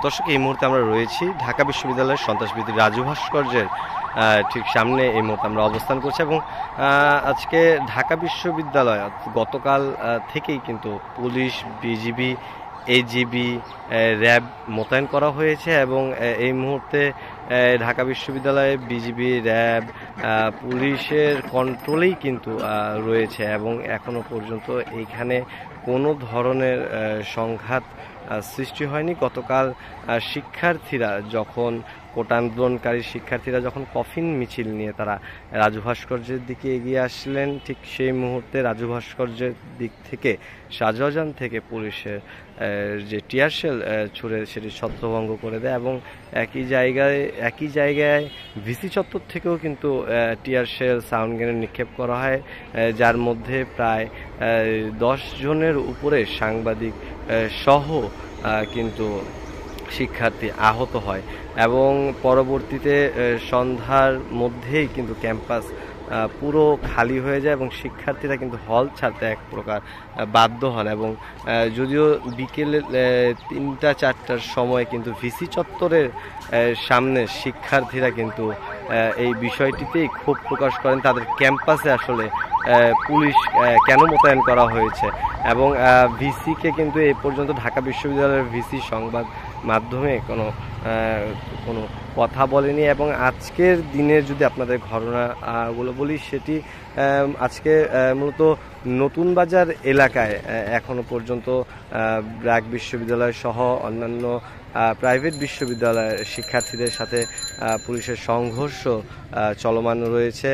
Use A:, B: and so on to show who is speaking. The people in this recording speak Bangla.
A: দর্শক, এই মুহূর্তে আমরা রয়েছি ঢাকা বিশ্ববিদ্যালয়ের সন্ত্রাসবিদ রাজু ভাস্কর্যের ঠিক সামনে এই মুহূর্তে আমরা অবস্থান করছি এবং আজকে ঢাকা বিশ্ববিদ্যালয় গতকাল থেকেই কিন্তু পুলিশ, বিজিবি, এজিবি, র্যাব মোতায়েন করা হয়েছে এবং এই মুহূর্তে ঢাকা বিশ্ববিদ্যালয়ে বিজিবি, র্যাব, পুলিশের কন্ট্রোলেই কিন্তু রয়েছে এবং এখনো পর্যন্ত এইখানে কোনো ধরনের সংঘাত সৃষ্টি হয়নি। গতকাল শিক্ষার্থীরা যখন কোটা আন্দোলনকারী শিক্ষার্থীরা যখন কফিন মিছিল নিয়ে তারা রাজু ভাস্কর্যের দিকে এগিয়ে আসলেন, ঠিক সেই মুহূর্তে রাজু ভাস্কর্যের দিক থেকে শাহজাহান থেকে পুলিশের যে টিয়ারশেল ছুড়ে সেটি ছত্রভঙ্গ করে দেয় এবং একই জায়গায় ভিসি চত্বর থেকেও কিন্তু টিয়ারশেল, সাউন্ড গ্রেনেড নিক্ষেপ করা হয়, যার মধ্যে প্রায় 10 জনের উপরে সাংবাদিক সহ কিন্তু শিক্ষার্থী আহত হয় এবং পরবর্তীতে সন্ধ্যার মধ্যেই কিন্তু ক্যাম্পাস পুরো খালি হয়ে যায় এবং শিক্ষার্থীরা কিন্তু হল ছাড়তে এক প্রকার বাধ্য হন এবং যদিও বিকেলে 3টা-4টার সময় কিন্তু ভিসি চত্বরের সামনে শিক্ষার্থীরা কিন্তু এই বিষয়টিতেই ক্ষোভ প্রকাশ করেন তাদের ক্যাম্পাসে আসলে পুলিশ কেন মোতায়েন করা হয়েছে এবং ভিসিকে কিন্তু এই পর্যন্ত ঢাকা বিশ্ববিদ্যালয়ের ভিসি সংবাদ মাধ্যমে কোনো কথা বলেনি এবং আজকের দিনের যদি আপনাদের ঘটনাগুলো বলি, সেটি আজকে মূলত নতুন বাজার এলাকায় এখনো পর্যন্ত ব্র্যাক বিশ্ববিদ্যালয় সহ অন্যান্য প্রাইভেট বিশ্ববিদ্যালয়ের শিক্ষার্থীদের সাথে পুলিশের সংঘর্ষ চলমান রয়েছে।